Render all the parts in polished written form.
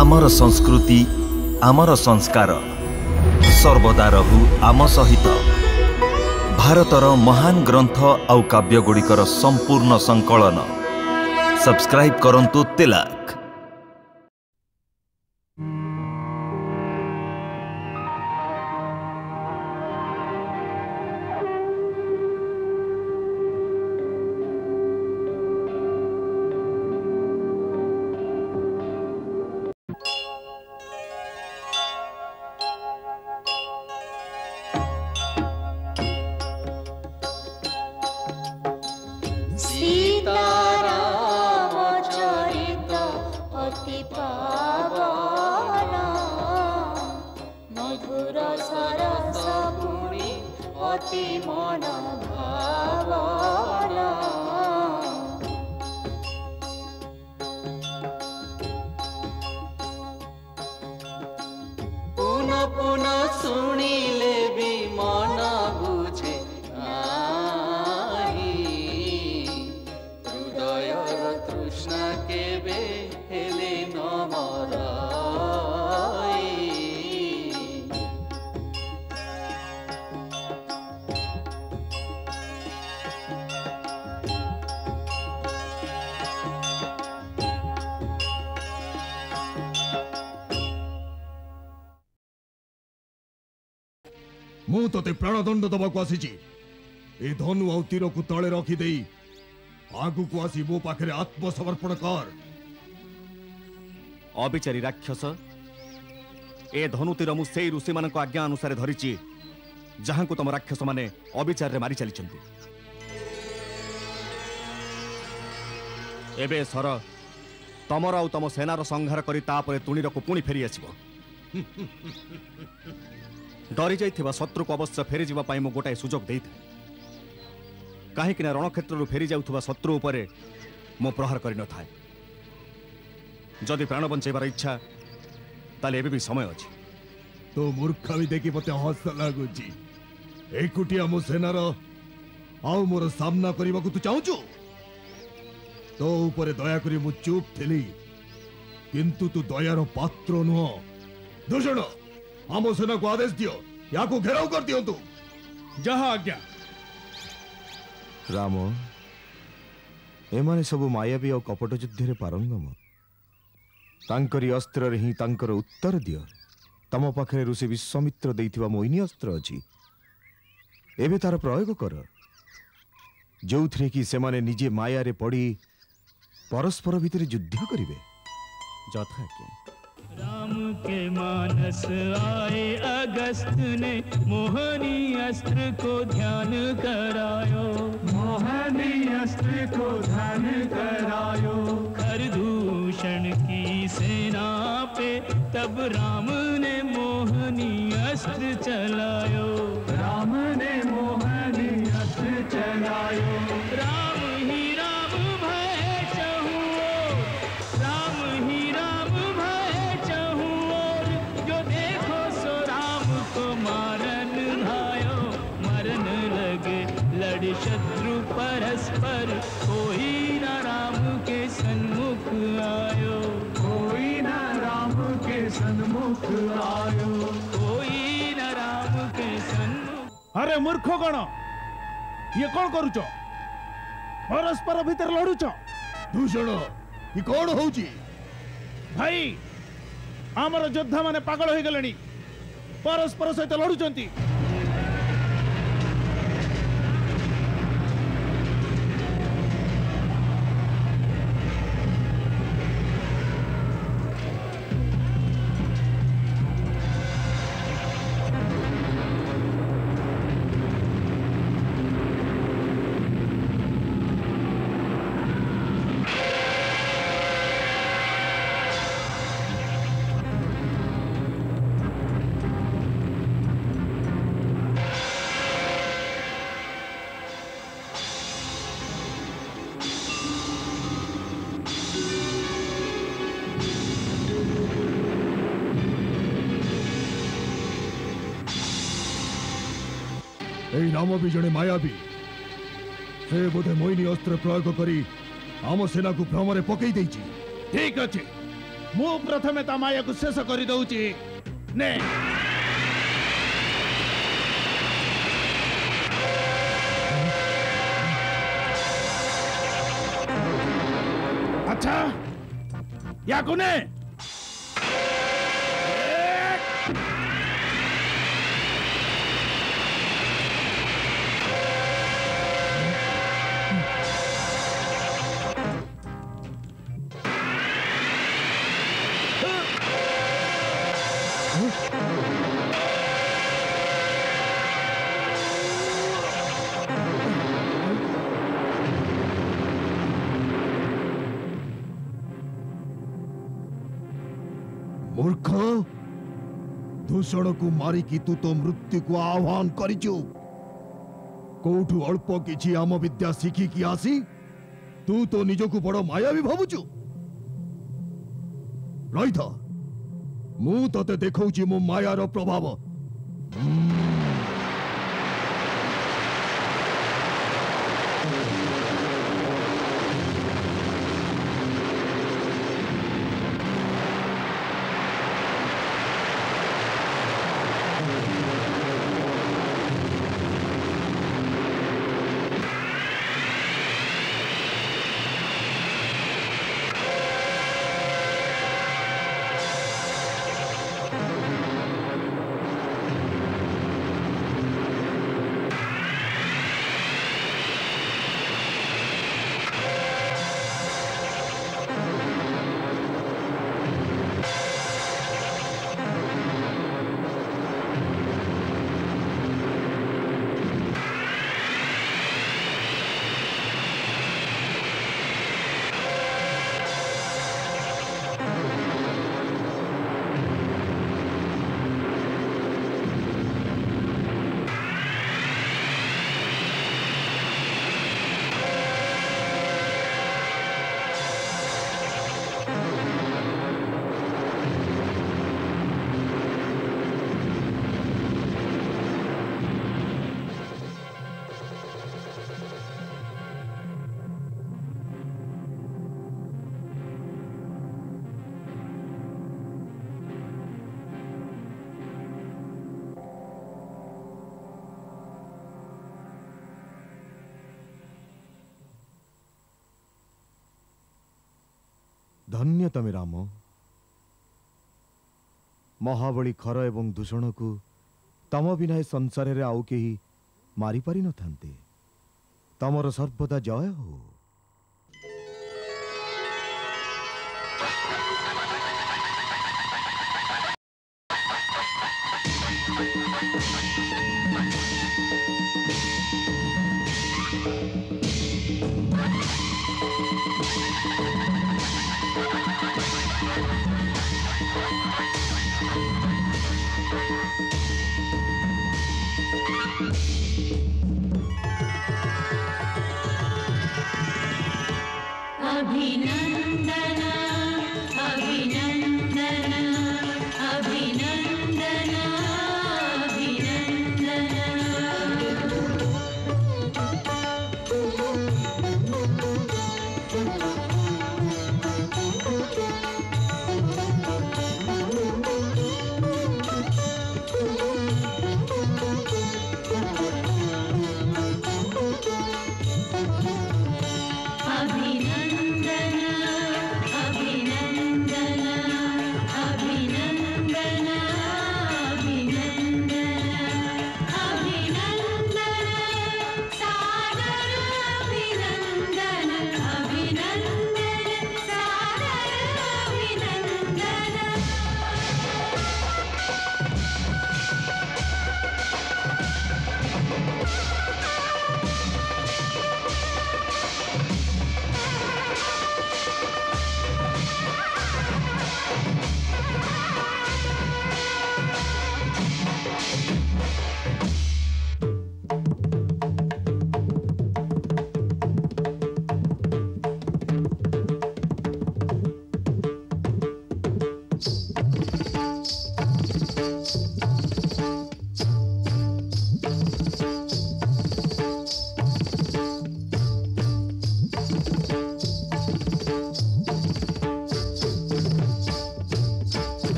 आमर संस्कृति आमर संस्कार सर्वदा रहू आम सहित। भारतर महान ग्रंथ आउ काव्य गुड़िकर संपूर्ण संकलन सब्सक्राइब करंतु तिलक। मु ते प्राणदंड दबाक आसी ए धनु आ तीर को तले रखिदे आगु को आसी मो पाखरे आत्मसमर्पण कर। अविचारी राक्षस ए धनु तीर मु सेई ऋषि मानक आज्ञा अनुसार धरिची जहां को तुम राक्षस माने अविचार रे मारी चली चंती। एबे सर तमर आ तम सेनार संहार करी तापरे तुणीर को पुणी फेरी आसीबो। डरी जाइथिबा शत्रु को अवश्य फेरी जीवा पाई मु गोटाए सुजोग देइथे। काहे कि रणक्षेत्र फेरी जाउथुबा शत्रु उपरे मो प्रहार करि न थाए। जदि प्राण बंचेबार इच्छा ताले एबे भी समय अछि। तो मूर्ख भी देखि मते हस लागुची। एकुटिया मो सेनार आउ मोर सामना करबा को तू चाहूचु? तो ऊपर दया करी मु चुप थिली, किंतु तू दयार पात्र नुह। दूषण आम सेना को आदेश दियो, या को घेराव कर दियो। तू जहा आज्ञा। राम एमाने सब मायावी और कपट युद्ध रे पारंगम। तांकरी अस्त्र रे ही तांकर उत्तर दियो। तम पाखरे ऋषि विश्वामित्र देइथिबा मोहिनी अस्त्र अछि, एबे तार प्रयोग कर, जोउथरे कि सेमाने निजे माया रे पड़ी परस्पर भीतर युद्ध करिवे। जथा के राम के मानस आए अगस्त ने मोहनी अस्त्र को ध्यान करायो। मोहनी अस्त्र को ध्यान करायो। खरदूषण की सेना पे तब राम ने मोहनी अस्त्र चलायो। राम ने मोहनी अस्त्र चलायो। राम ही राम भय चहु ओर, राम ही राम भय चहु ओर। जो देखो सो राम को मारन भायो। मरन लगे लड़ शत्रु परस्पर, कोई न राम के सन्मुख आयो। कोई न राम के सन्मुख आयो। कोई न राम के सन्मुख। अरे मूर्ख गण, ये कौन करूच? परस्पर भीतर लड़ुच? दूषण ये कौन होउची? भाई आमर योद्धा माने पागल हो गले, परस्पर सहित लड़ुचंती। नाम भी जड़े मायावी से बोधे मोहिनी अस्त्र प्रयोग करी आम सेना को भ्रम पकई देछि। ठीक अच्छे मु प्रथमे ता माया को शेष कर दउची ने अच्छा या कोने मूर्ख दूषण को मारिकी तू तो मृत्यु को आह्वान करिचु कोठु अल्प किछि आम विद्या शिखिकी आसी तू तो निजकु बड़ मायावी भावुचु रही था मु तते देखौची मो मायार प्रभाव धन्य तमे राम महाबली खर एवं दूषण को तम बिना संसार रे आउ केही मारी पारि न थांते तमर सर्वदा जय हो।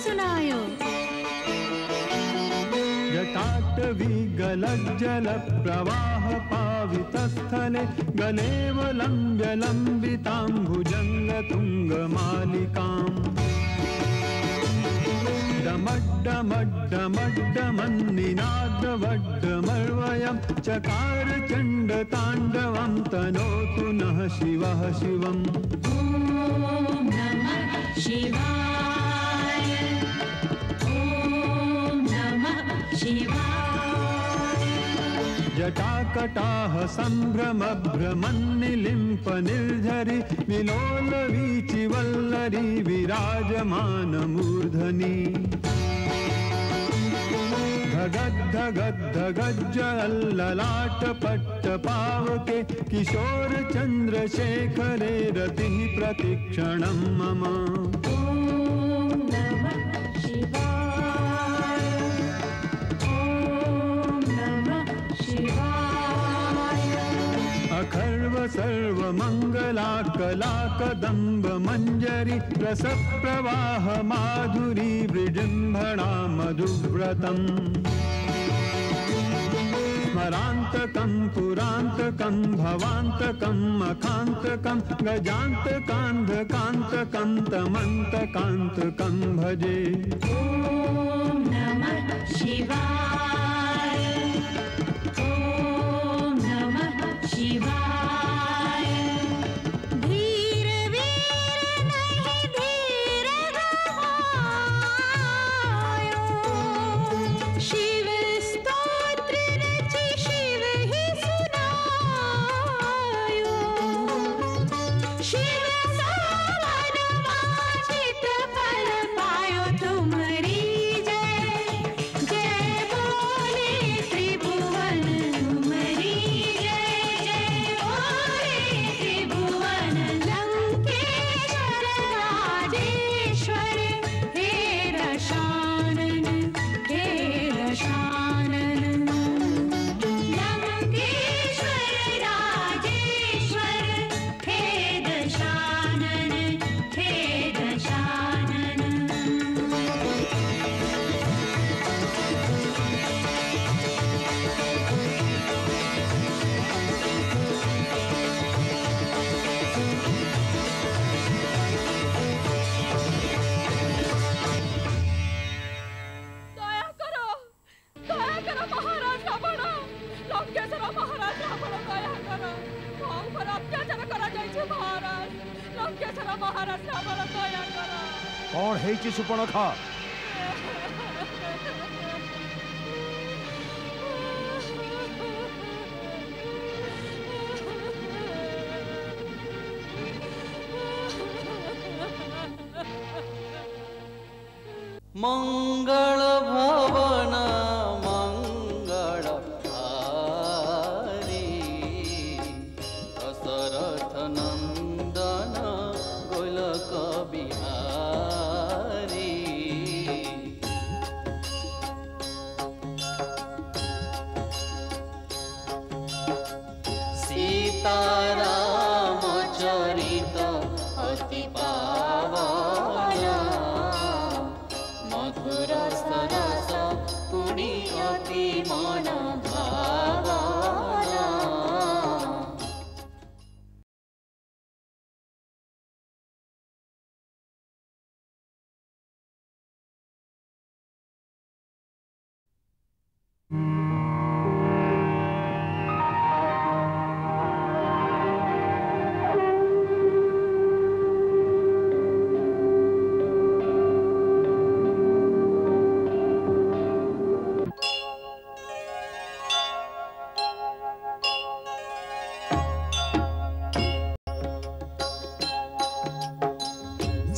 सुनायो। जटाटवीगलज्जल प्रवाह पावितस्थले गलेव लम्ब्य लम्बितां भुजङ्गतुङ्गमालिकाम् डमड्डमड्डमड्डमन्निनादवड्डमर्वयं चकार चण्डताण्डवं तनोतु नः शिवः शिवम्। ॐ नमः शिवाय। ॐ नमः शिवाय। जटाकटाह सम्भ्रमभ्रमन्निलिम्प निर्झरि विलोलवीचि वल्लरी विराजमानमूर्धनि धगद्धगद्धगज्जललाटपट्टपावके किशोर चन्द्रशेखरे रतिः प्रतिक्षणं मम। ॐ नमः शिवाय। ॐ नमः शिवाय। अखर्व सर्वमङ्गला कलाकदम्ब मञ्जरी रसप्रवाह माधुरी विजृम्भणा मधुव्रतम् स्मरान्तकं पुरान्तकं भवान्तकं मखान्तकं गजान्तकान्धकान्तकं तमन्तकान्तकं भजे। ॐ नमः शिवाय। ॐ नमः शिवाय। धीर वीर नहीं धीर गवायो, शिव स्तोत्र रचि शिव ही सुनायो। शिव सावन वांछित फल पायो तुम्हारी जय। जय बोले त्रिभुवन तुम्हारी जय। जय बोले त्रिभुवन लंकेश्वर राजेश्वर हे रशानन हे रशानन। लंकेश्वर राजेश्वर हे दशानन हे दशानन। दया करो महाराज रावण। लंकेश्वर महाराज रावण दया करो। कौन पर अत्याचार करा जाइछे महाराज। लंकेश्वर महाराज रावण दया करो। कौन है सुपर्णखा? मंगल भवन मंगल हारी दशरथ नंदन गोलक बिहारी। सीताराम चरित अति पावन मधुर सरस पुणी अति मन भावना।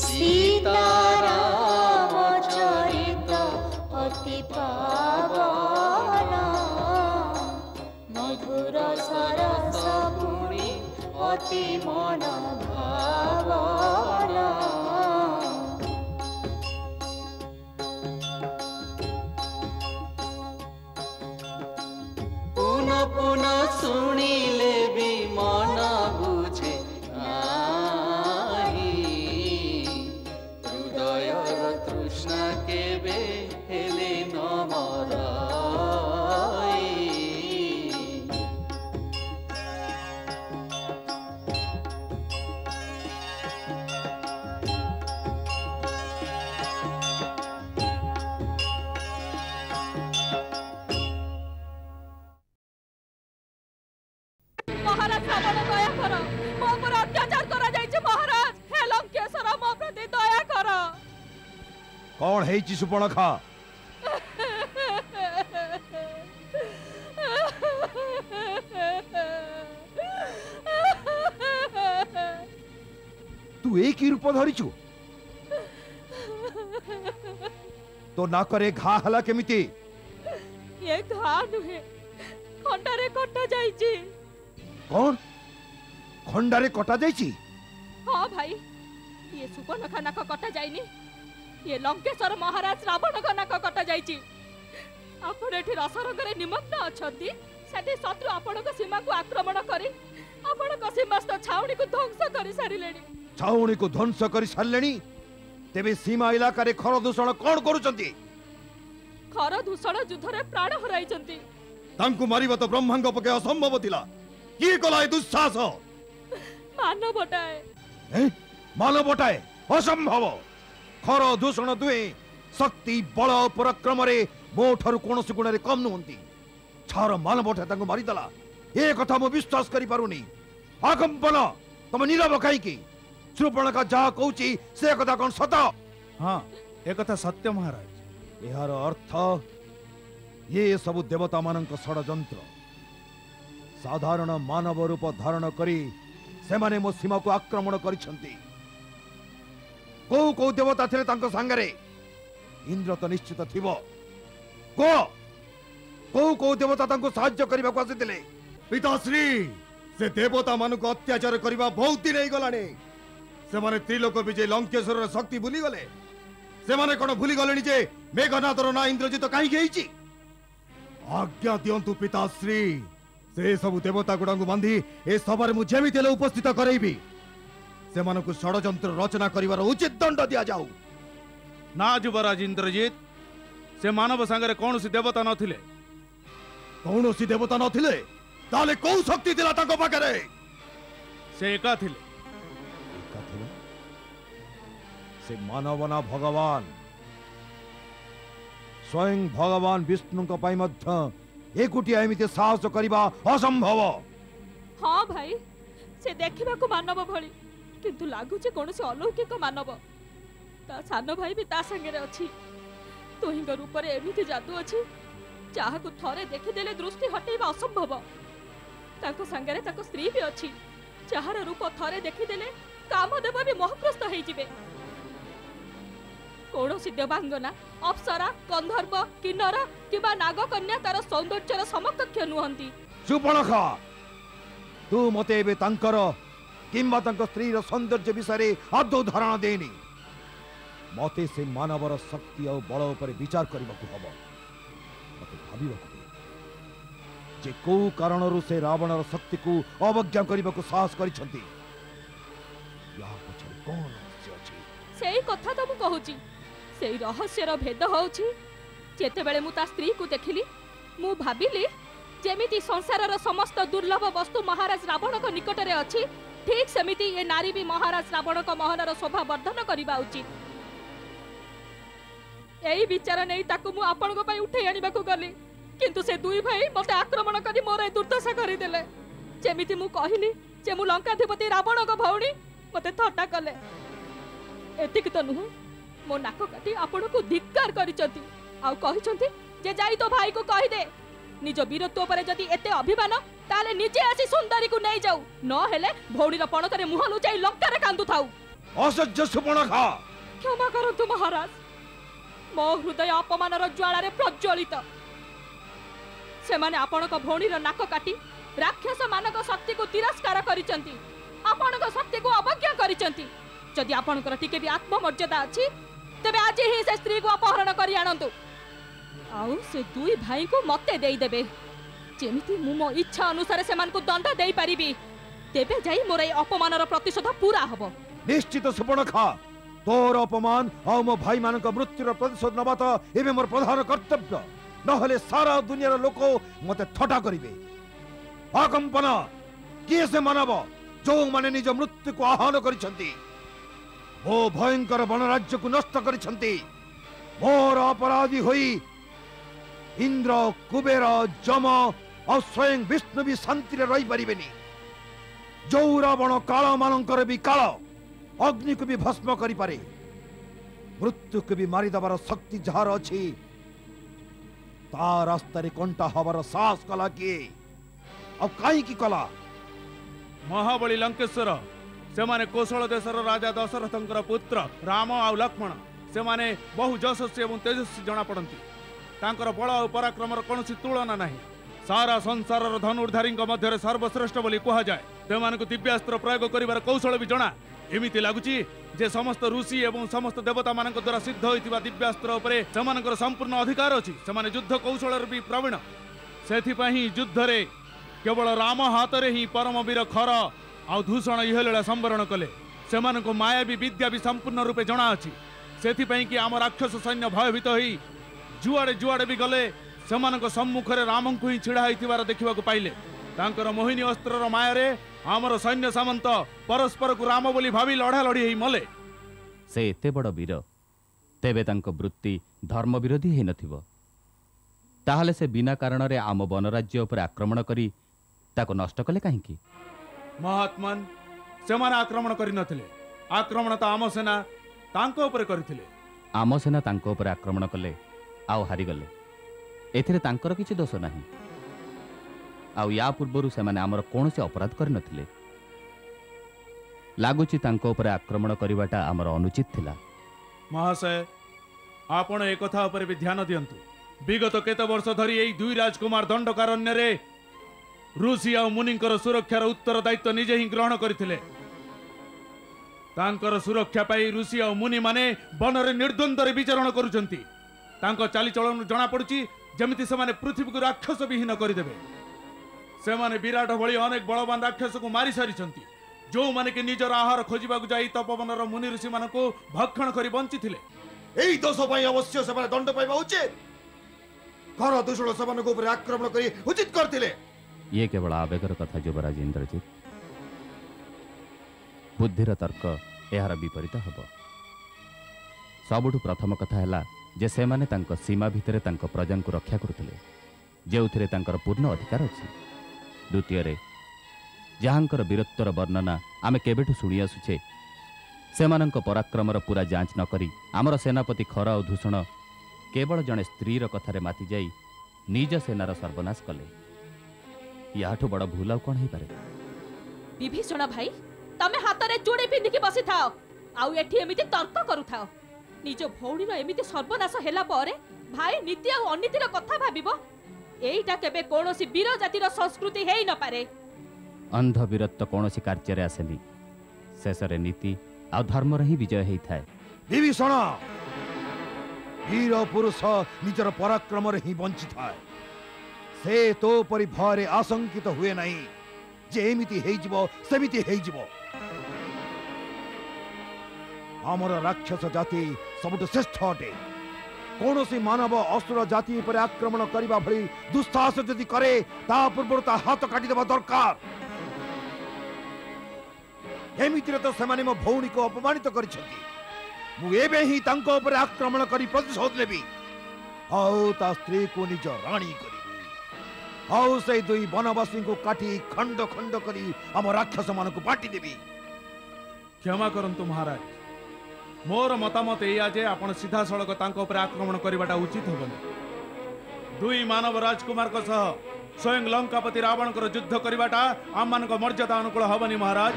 सीताराम चरित अति पावन मधुर सरस पुणी अति मन भावना। पुनः पुनः सुनिले भी मन बुझे नाही। हृदयर तृष्णा केबे हेले न मराई महाराज रावण दया कर मो पर अत्याचार करा जाइछ महाराज हे लंकेश्वर मो प्रति दया कर कौन है सुपर्णखा तू एक ही रूप धरिचु तो नाकरे घा हला केमिति ये घा नुहे खंडारे कटा जाइछि कौन खंडारे कटा जाइछि हाँ भाई ये सुपर्णखा नाक कटा जाइनी ये लंकेश्वर महाराज रावण का नाक कटा जाइछि आपण एठी रसरंगरे निमग्न अछंती सेठी शत्रु आपण को सीमा को आक्रमण करी आपण को सीमास्थ छाउणी को ध्वंस करी सारिलेनी छाउणी को ध्वंस करी सारलेनी तेबे सीमा इलाका रे खर दूषण कोन करूचंती खर दूषण युद्ध रे प्राण हराइचंती तांकु मारिबा तो ब्रह्मांग पके असंभव थिला की कला दुस्साहस मानवटाए मानवटाए असंभव खर दूषण दुए शक्ति बल पराक्रम रे मो ठारु कोनोसी गुण रे कम नहुंती छार मानवटा तांकु मारिदला ए कथा मो विश्वास करि पारुनी आकंपन तम नीरव काईकी सुपर्णखा जा कहूची से कथा कोन सत हाँ ए कथा सत्य महाराज एहार अर्थ ये सब देवता मानक षडयंत्र साधारण मानव रूप धारण करी सेमाने मो सीमा को आक्रमण करिसंती को देवता थिले तांको संगरे इंद्र तो निश्चित थिबो को देवता तांको सहाय्य करबा को आसितिले पिताश्री से देवता मानक अत्याचार करबा बहुत दिन गलाने से माने त्रिलोक विजय लंकेश्वर शक्ति भूली गले से माने कोन भूली गलेनी जे मेघनाथर ना इंद्रजित काई गेइची आज्ञा दियंतु पिताश्री से सब देवता गुड़ांगु बांधी ए सभारे मु जेमिति हेले उपस्थित करैबी से मानकु षडयंत्र रचना करिवार उचित दंड दिया जाऊ ना युवराज इंद्रजित से मानव संगे कौन सी देवता नथिले कौनसी देवता नथिले ताले को शक्ति दिला ताको पाखरे से एका थिले से मानवना भगवान स्वयं भगवान विष्णु को पाई मध्य एकुटिया एमिते साहस करिबा असंभव हाँ भाई से देखिबा को मानव भली किंतु लागुचे कोनसे अलौकिक मानव ता सानो भाई भी ता संगे रे अछि तोहिंग रूप रे एमिति जादू अछि चाहा को थरे देखि देले दृष्टि हटेबा असंभव ताको संगे रे ताको स्त्री भी अछि चाहार रूप थरे देखि देले कामदेव भी मोहग्रस्त होई जिवे कौनसी देवांगना अप्सरा गंधर्व किन्नर किबा नागकन्या तार सौंदर्यर समकक्ष नुहंती सुपर्णखा तू मते एबे तांकर किंबा तांक स्त्री रो सौंदर्य विषय आदौ धारणा देनी मते से मानवर शक्ति और बल ऊपर विचार करबा को हबो मते भाबिबा को जे को कारणरु से रावणर शक्ति को अवज्ञा करबा को साहस करिसंती या पछरे कोन रहस्य अछि सेही कथा तो मु कहूची सेही रहस्यर भेद होउची जेते बेले मु ता स्त्री को देखिली मु भाबिली जेमिति संसारर समस्त दुर्लभ वस्तु महाराज रावण को निकट रे अछि ठीक सेमिति ये नारी भी महाराज रावण को मोहनर शोभा वर्धन करबा उचित एही विचार नै ताकू मु आपन को पई उठै आनिबा को गली किंतु से दुई भाई मते आक्रमण करी मोर ए दुर्दशा करि देले जेमिति मु कहिली जे मु लंकाधिपति रावण को भौणी मते थट्टा कले एतिक तो नुह मो नाक काटी आपन को धिक्कार करिसंती आ कहिसंती जे जाई तो भाई को कहि दे निज वीरत्व पर जदि एते अभिमान ताले निजे आसी सुंदरी को नै जाऊ न हेले भौणीर पणतरे मुह लुचाई लंकारे कांदु थाऊ असह्य सुपर्णखा क्षमा करंतु महाराज मो हृदय अपमानर ज्वाला रे प्रज्वलित से माने आपन को भौणीर नाक काटी राक्षस मानक शक्ति को तिरस्कार करिसंती आपन को शक्ति को अवज्ञा करिसंती जदि आपन को टिके भी आत्ममर्यादा अछि तबे आज ही से स्त्री को अपहरण करि आनंतु आउ से दुई भाई को मते देई देबे जेमिति मु मो इच्छा अनुसार से मान को दंड देई परिबी तेबे जाई मोर ए अपमानर प्रतिशोध पूरा हबो निश्चित सुपर्णखा तोर अपमान और मो भाई मान मृत्युर प्रतिशोध नवा तो एवं मोर प्रधान कर्तव्य नहले सारा दुनिया लोक मते थटा करिवे। अकंपना किए से मानव जो माने निज मृत्यु को आह्वान करिसंती वो भयंकर वनराज्य को नष्ट करिसंती मोर अपराधी होई इंद्र कुबेर जम और स्वयं विष्णु भी शांति रही पारिबेनी। जो रावण काल मानकर भी काल अग्नि को भी भस्म करि पारे मृत्यु को भी मारी दबार शक्ति जार अछि ता रास्ता रे कंटा हबार साहस कला किए अब काई की कला महाबली लंकेश्वर से माने कौशल देशर राजा दशरथंकर पुत्र राम आ लक्ष्मण से माने बहु यशस्वी एवं तेजस्वी जना पड़ती तांकर बल और पराक्रमर कौनसी तुलना नहीं। सारा संसार धनुर्धारी मध्य सर्वश्रेष्ठ बोली कह जाए से दिव्यास्त्र प्रयोग कर कौशल भी जना एमती लगुच जे समस्त ऋषि एवं समस्त देवता मान द्वारा सिद्ध होता दिव्यास्त्र उपरे सेमानकर संपूर्ण अधिकार अच्छी से युद्ध कौशल भी प्रवीण से युद्ध रे केवल राम हाथ रे ही परमवीर खर आ दूषण इहलीला संवरण कले से माया भी विद्या भी संपूर्ण रूपे जना अच्छी से कि आम राक्षस सैन्य भयभीत होई जुआड़े जुआड़े भी गले से सम्मुख में राम को ही छिड़ा होइथिबार देखा पाइले तांकर मोहिनी अस्त्र माया रे आमर सैन्य सामंत परस्पर को राम बोली भावी लड़ा लड़ी ही मले। से एते बड़ वीर तेबे तांको वृत्ति धर्म विरोधी हे नथिबो ताहले से बिना कारण रे आम वनराज्य उपर आक्रमण करी ताको नष्ट कले काहेकि? महात्मन से माने आक्रमण करि नथिले आक्रमण तो आम सेना तांको उपर करथिले। आम सेना तांको उपर आक्रमण कले आउ हारि गले एथिरे तांकर किछि दोष नाही आउ या पूर्वरु से माने आमर कोनोसी अपराध करि नथिले लागुची तांको उपर आक्रमण करिवाटा आमर अनुचित थिला। महाशय आपण एक कथा उपर भी ध्यान दियंतु विगत केते वर्ष धरी एई दुई राजकुमार दंडकारण्य रे ऋषि आ मुनिंकर सुरक्षार उत्तर दायित्व निजे ही ग्रहण करथिले तांकर सुरक्षा पाई ऋषि आ मुनि माने वन रे निर्द्वंद रे विचरण करूचंती तांको चालीचलन जना पड़ुची जेमिति से माने पृथ्वी को राक्षस विहीन करदेवे से माने विराट भली अनेक बलवान राक्षस को मारी सारिछंती जो माने कि निजर आहार खोजिबाकु जाई तपोवनर मुनि ऋषि मानको भक्षण करी बंचिथिले एई दोष पई अवश्य से दंड पाइबा उचित घर दूषण सेमान को ऊपर आक्रमण करी उचित करथिले। ये केवल आवेगर कथा युवराज इंद्रजित बुद्धिर तर्क यार विपरीत हब सबुठु प्रथम कथा है जे से माने तांको सीमा भितरे तांको प्रजा को रक्षा करुथिले जेउथिरे तांकर पूर्ण अधिकार अछि। द्वितीय रे जहाँकर वीरत्वर वर्णना आमे केबेठु शुणी आसुछे सेमानंक पराक्रमर पूरा जांच न करी आमर सेनापति खर और दूषण केवल जड़े स्त्रीर कथारे माति जाई निज सेनार सर्वनाश कले याठु बड़ भूल कौन हो पारे? विभीषण भाई तमे हाथ रे चूड़ी पिंधिकी बसी थाओ आउ एठी एमिति तर्क करू थाओ निज भौणीर एमिति सर्वनाश हेला परे भाई नीति आ अनीतिर कथा भाबिबो एईटा केबे कोनोसी वीर जातिर संस्कृति हेई न पारे। अंध वीरत्व कोनोसी कार्य रे आसेनी शेष रे नीति आ धर्म रे ही विजय हेई थाए। विभीषण वीर पुरुष निजर पराक्रम रे ही बंची थाए से तो परि भय आशंकित हुए नहीं जे एमिति हेई जिवो सेमिति हेई जिवो। आमर राक्षस जाति सबुठ श्रेष्ठ अटे कौनसी मानव असुर जाति पर आक्रमण करने भली दुस्साहस यदि करे ता पूर्व ता हाथ काटी देबा दरकार। एमितिरे तो सेमाने मो भौणी को अपमानित करिसेंती मु एबे ही तांको ऊपर आक्रमण करी प्रतिशोध लेबी आउ ता स्त्री को निज रानी करी आउ से दुई वनवासी को काटी खंड खंड करी हम राक्षस मान को बांटी देबी। क्षमा करंतु महाराज मोर मतामत एया जे आपण सीधा सड़क तांको ऊपर आक्रमण करवाटा उचित होबनी। दुई मानव राजकुमार को सह स्वयं लंकापति रावण को युद्ध करवाटा आम मान को मर्यादा अनुकूल होबनी महाराज।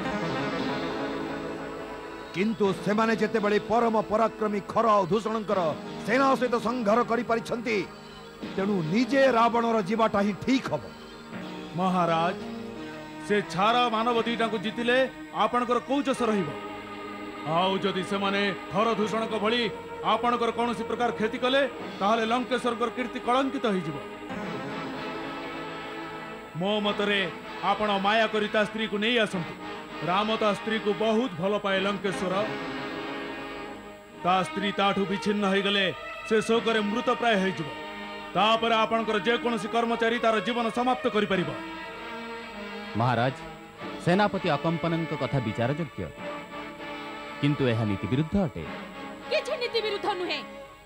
किंतु सेमाने जेते बळे परम पराक्रमी खर और दूषणकर सेना सहित संघर्ष करि परिछंती तेणु निजे रावणर जीवाटा ही ठीक हब। महाराज से छारा मानव दीटा को जीतिले आपणकर कौजस रहिबो आउ जदि से माने खर दूषण को भली आपणकर कौनसी प्रकार क्षति कले ताहले लंकेश्वर कीर्ति कलंकित हो जिवो। मो मतरे आपण माया करिता स्त्री को नहीं आसंतु राम ता स्त्री को बहुत भल पाए लंकेश्वर ता स्त्री ताठू विच्छिन्न हो गले से शोकरे मृत प्राय हो तापर आपणकर जेकोसी कर्मचारी तार जीवन समाप्त करि परिबो। महाराज सेनापति अकंपन कथा विचार योग्य किंतु यह नीति विरुद्ध अटे। किछि नीति विरुद्ध नुहे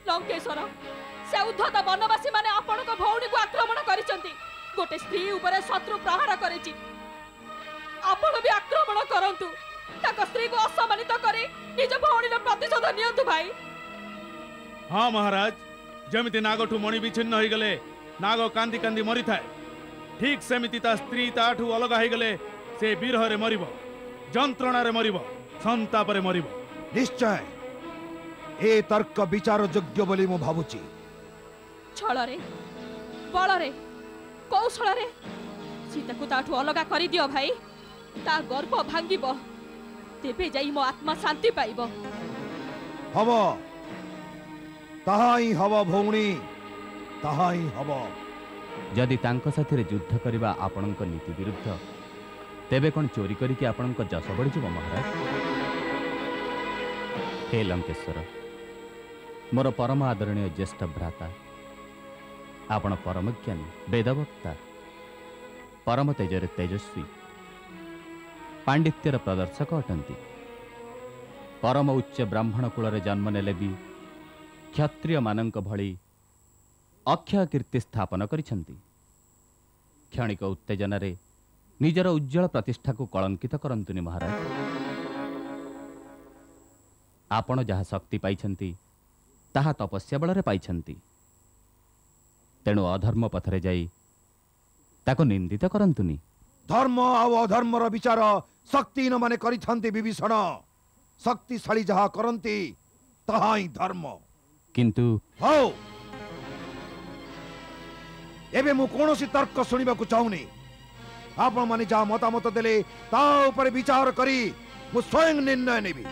लंकेश्वर से उद्धत वनवासी माने आपणक भौणी को आक्रमण करिसंती। गोटे स्त्री ऊपर शत्रु प्रहार करिछि आपण भी आक्रमण करंतु ताक स्त्री को असम्मानित करे निज भौणीर प्रतिशोध नियंतु भाई। हाँ महाराज जमिति नागठू मणि विच्छिन्न हो गले नाग कांदी कांदी मरी थाए ठीक सेमिति ता स्त्री ताठू अलग हो गले से विरह रे मरिबो जंत्रणा रे मरिबो संताप रे मरिबो। निश्चय ए तर्क विचार योग्य बोली मु भाबुची। छल रे बल रे कौशल रे सीता को ताठू अलग करि दियो भाई ता गर्भ भांगिबो तेबे जाई मो आत्मा शांति पाइबो। हबो ताहाई हबो भौणी ताहाई हबो। जदि तांको साथी युद्ध करने आपणक नीति विरुद्ध तेबे कौन चोरी करिके आपणक जस बढ़ी महाराज। हे लंकेश्वर मोर परम आदरणीय ज्येष्ठ भ्राता आपण परम ज्ञानी वेदवक्ता परम तेजरे तेजस्वी पांडित्यर प्रदर्शक अटंती परम उच्च ब्राह्मण कूल जन्म नेले भी क्षत्रिय मानक भली अक्षय कीर्ति स्थापन करिछंती। क्षणिक उत्तेजन निजर उज्जवल प्रतिष्ठा को कलंकित करंतुनि महाराज। आपण जहा शक्ति पाइछंती ताहा तपस्या बल पाइछंती तेणु अधर्म पथरे जाई ताको निंदित करंतुनि। धर्म आउ अधर्म रो विचार शक्तिहीन माने करिथंती विभीषण। शक्तिशाली जहा करंती ताहा ही धर्म। किंतु हो एबे मु कोनोसी तर्क सुनिबा को चाहुनी। आपण माने जा मतामत देले ता ऊपर विचार करी मु स्वयं निर्णय नेबी।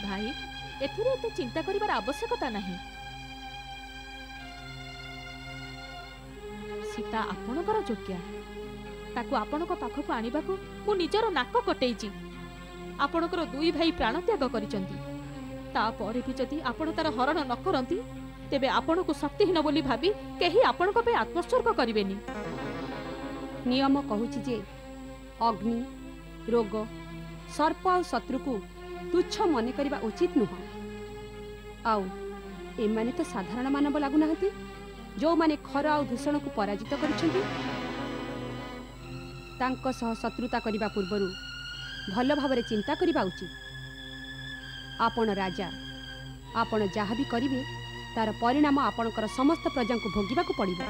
भाई एथिरे एते चिंता करिवार आवश्यकता नहीं। सीता आपणकर योग्या ताकू आपणक पाखकु आनिबाकू मु निजर नाक कटेइची। आपणकर दुई भाई प्राण त्याग करिसंती तापर भी जदि आपण तार हरण न करंती तेबे आपणकू शक्तिहीन बोली भाबी केही आपणक पे आत्मोत्सर्ग करिवेनी। नियम कहूची जे अग्नि रोग सर्प और शत्रु को तुच्छ मने करिबा उचित नुह। आउ एमाने तो साधारण मानव लागु नाहंती जो माने खर आ दूषण को पराजित करिसंती। तांको सह शत्रुता करिबा पूर्वरु भल भावरे चिंता करिबा उचित। आपण राजा आपण जहाँ भी करिवे तार परिणाम आपणकर समस्त प्रजा को भोगिबा को पड़िबो।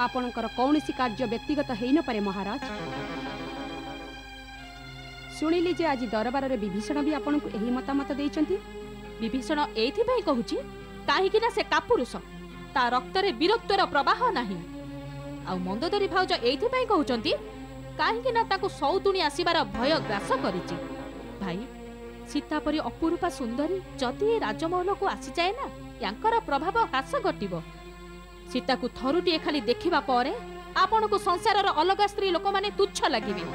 आपणकर कौनसी कार्य व्यक्तिगत हेई न पारे महाराज। शुणिली जे आज दरबार रे विभीषण भी आपन को एही मतामत देइचंती। विभीषण एथि भाई कहूची काहेकि ना से कापुरुष ता रक्त रे वीरत्वर प्रवाह नाही। आ मंदोदरी भाउज एथि भाई कहउचंती काहेकि ना ताको सौतुणी आसीबार भय ग्रास करिची। भाई सीता परी अपूर्वा सुंदरी जदि राजमहल को आसी जाए ना यांकर प्रभाव ह्रास घटिबो। सीता को थरुटिए खाली देखिबा परे आपन को संसार रो अलग स्त्री लोक माने तुच्छ लागिबे।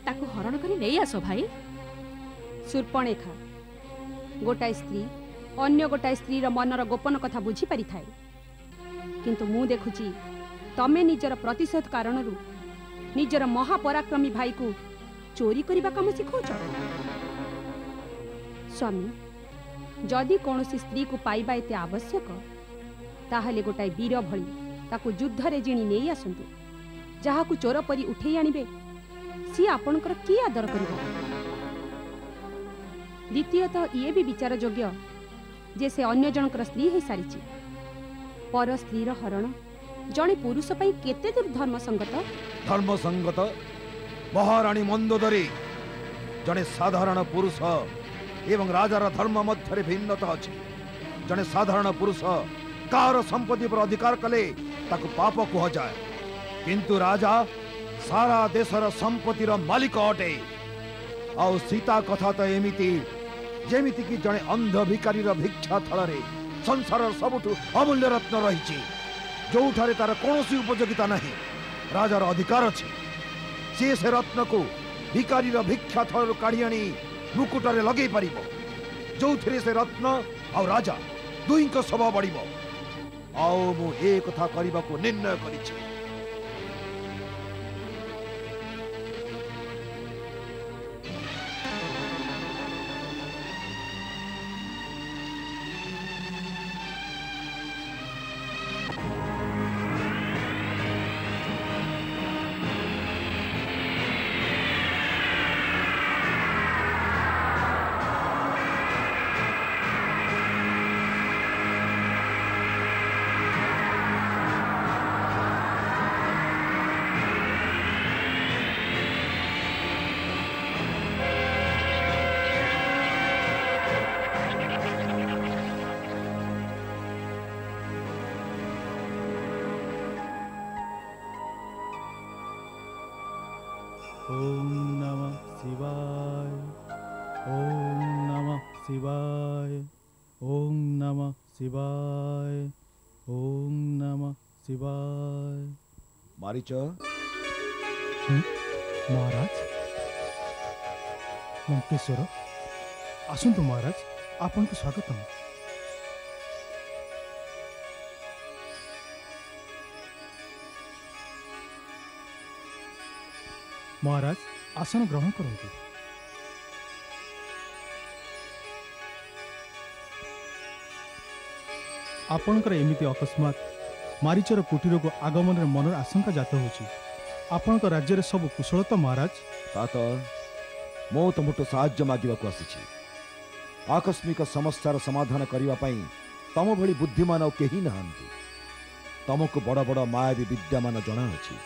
ताको हरण करी नहीं आसो भाई। शूर्पणेखा गोटाए स्त्री अन्य गोटाए स्त्री रो मनर गोपन कथा बुझी पारि थाए किंतु मु देखुची तमे निजर प्रतिशोध कारणरू निजर महापराक्रमी भाई को चोरी करिबा काम सिखौछ। स्वामी जदि कौनसी स्त्री को पाइबा एते आवश्यक ताहले गोटाए वीर भली ताको युद्ध रे जिणी नहीं आसंतु जहा को चोर परी उठेई आनिबे सी आपणकर की आदर करिब। द्वितीयतः ये भी विचार योग्य जे से अन्य जनकर स्त्री हो सारी। पर स्त्रीर हरण जड़े पुरुष पई केते दूर धर्मसंगत? धर्मसंगत महाराणी मंदोदरी जड़े साधारण पुरुष एवं राजार धर्म मध्य भिन्नता अछि। जड़े साधारण पुरुष कार संपत्ति पर अधिकार कले ताको पाप कह जाए, किंतु राजा सारा देशर संपत्तिर मालिक अटे। आउ सीता कथा तो एमिति जेमिति कि जड़े अंध भिकारीर भिक्षा थଳରେ संसार सबुठु अमूल्य रत्न रही, जोठारे तार कौनसी उपयोगिता नहीं। राजार अधिकार अछि से रत्न को भिकारीर भिक्षा थळରୁ काढी आनी मुकुटरे लगे पारिबो, जोथिरे से रत्न आ राजा दुईଙ୍କ सभा बढ़िबो। आओ मु ए कथा करबाको निर्णय करिछि। ओम नमः शिवाय, ओम नमः शिवाय, ओम नमः शिवाय, ओम नमः शिवाय। मारीच महाराज लंकेश्वर आसंतु महाराज, आपन को स्वागतम। महाराज आसन ग्रहण करंतु। आपणकर एमिति अकस्मात मारीचर कुटीर को आगमन मनर आशंका जात होछि। आपणकर राज्य सब कुशल तो महाराज? तात मो तुमठु साहाय्य मागिबाकु आसिछि। आकस्मिक समस्यार समाधान करिवा पई तम भली बुद्धिमान और केही नाहंती। तमको बड़ बड़ मायावी विद्यामान जणा अछि।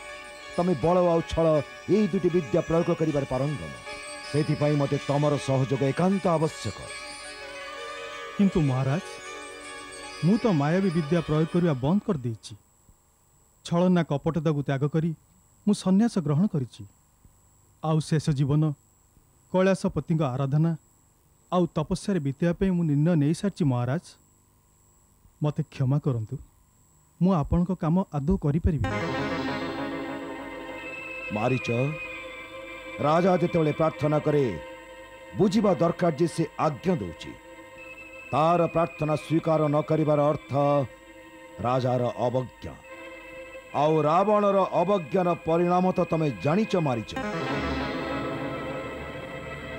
तमे बल आ छल एई दुटी विद्या प्रयोग करिबार पारंगम, सेथिपाई मते तमर सहयोग एकांत आवश्यक। किंतु महाराज मु तो मायावी विद्या प्रयोग करिया बंद कर देछि। छलना कपटता को त्याग करी मु सन्यास ग्रहण करिछि। आउ शेष जीवन कैलाशपति आराधना आउ तपस्या बीतवा पे मु निर्णय नहीं सारी। महाराज मते क्षमा करंतु, मु आपन को काम आदौ करि परिबि। मारीच राजा जेतेबेले प्रार्थना करे बुझिबा दरकार जे से आज्ञा दउछि। तार प्रार्थना स्वीकार न करिबार अर्थ राजार अवज्ञा। आउ रावणर अवज्ञार परिणाम तो तमे जानिच मारीच।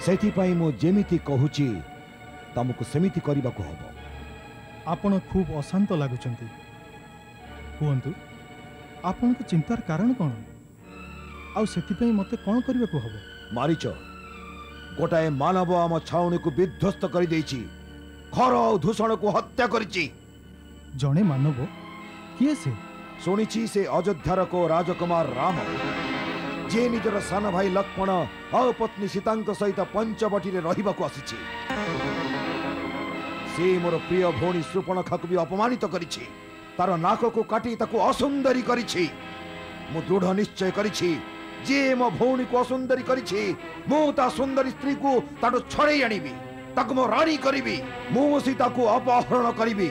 सेथिपाई मु जेमिति कहूछि तमको सेमिति करिबाको हबो। आपण खूब अशांत लागुचंती। कहंतु आपण को चिंतार कारण कोन? आउ सेथिपाई मते कोन करिबाको हबो? मारीच गोटाए मानव आम छाउणी को विध्वस्त करि देछि। खर और दूषण को हत्या करिछि। जणे मानव किए से? सुनिछि से अयोध्यार को राजकुमार राम, जे निजर सान भाई लक्ष्मण और पत्नी सीतांक सहित पंचवटी रहिबाको आसिछि। से मोर प्रिय भौणी शूर्पणखा को भी अपमानित करिछि। तार नाक को काटी ताको असुंदरी करिछि। मु दृढ़ निश्चय करिछि जे मो भौणी को असुंदरी करिछि मु ता सुंदरी स्त्री को ताडो छड़े आनिबि, ताको मो रानी करिबि। मु सीता को अपहरण करिबि।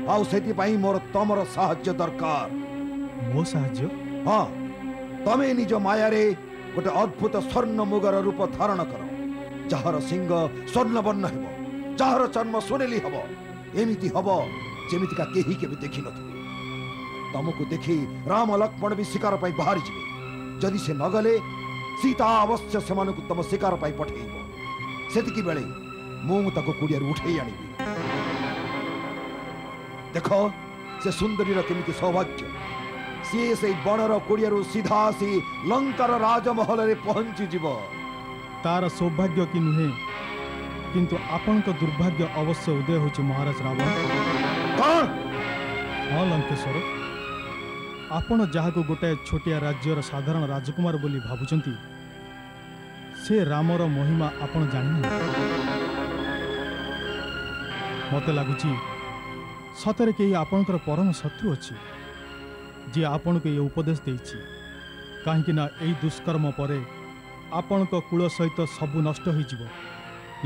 आउ सेति पई मोर तमर सहाय्य दरकार। मो सहाय्य? हां, तमे निज माया रे गोटे अद्भुत स्वर्ण मुगर रूप धारण कर, जहार सिंह स्वर्ण वर्ण हेबो, जहार चर्म सोनेली हेबो। एमिति हेबो जेमिति का केही केबे देखि नथि। तमको देखि राम लक्ष्मण भी शिकार पाई बाहरी जिवे। जदि से नगले सीता अवश्य सेमान को तम शिकार पाई पठेइबो। सेतिकी बेले मु ताको कुडियार उठेई आनिबि। देखो से सुंदरीर केमिति सौभाग्य। सी से बणर कोड़ियारू सीधा आसी लंकार राजमहल रे पहुंची जीव। तार सौभाग्य कि नुहे किंतु आपण दुर्भाग्य अवश्य उदय होची महाराज रावण। हाँ लंकेश्वर, आपण जहाँ को गोटाए छोटिया राज्यर साधारण राजकुमार बोली भावुचंती से रामर महिमा आपण जानि। मते लागुची सतरे के आपणकर परम शत्रु अच्छी जी आपण को ये उपदेश देछि काहेकि ना एई दुष्कर्म परे आपण को कुल सहित सबु नष्ट हो जीव,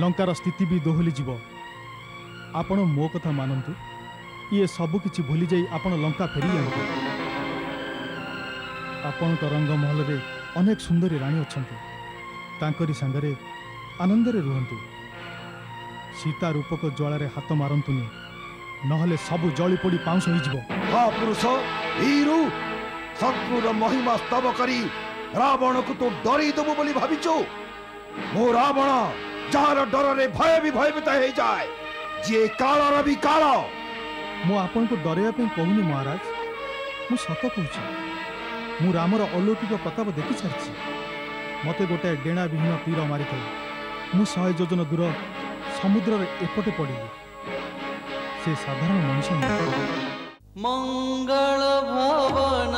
लंकार स्थिति भी दोहली जीव। आपण मो कथा मानंतु, ये सबु किछि भूली जाई आपण लंका फेरी जांतु। आपण को रंग महल रे अनेक सुंदरी रानी अछंती, तांकरी संगरे आनंद रे रुहंतु। सीता रूपक ज्वाला रे हाथ मारंतुनी, नहले सबु जली पड़ी पाउस हो जीव। हा पुरुष वीरु शत्रुर महिमा स्तव करी रावण को तो डरी दबु बोली भाविचो। मो रावण जार डर रे भय भी भयभीत हो जाए, जे कालर भी काल। मु आपन को डरेया पे कहूनी महाराज, मु सत कहूची। मु रामर अलौकिक प्रताप देखि सारछि। मते गोटे डेणा विहीन तीर मारी था, मु 100 योजन दूर समुद्र रे एपटे पड़िली। से साधारण मनुष्य मंगल भवन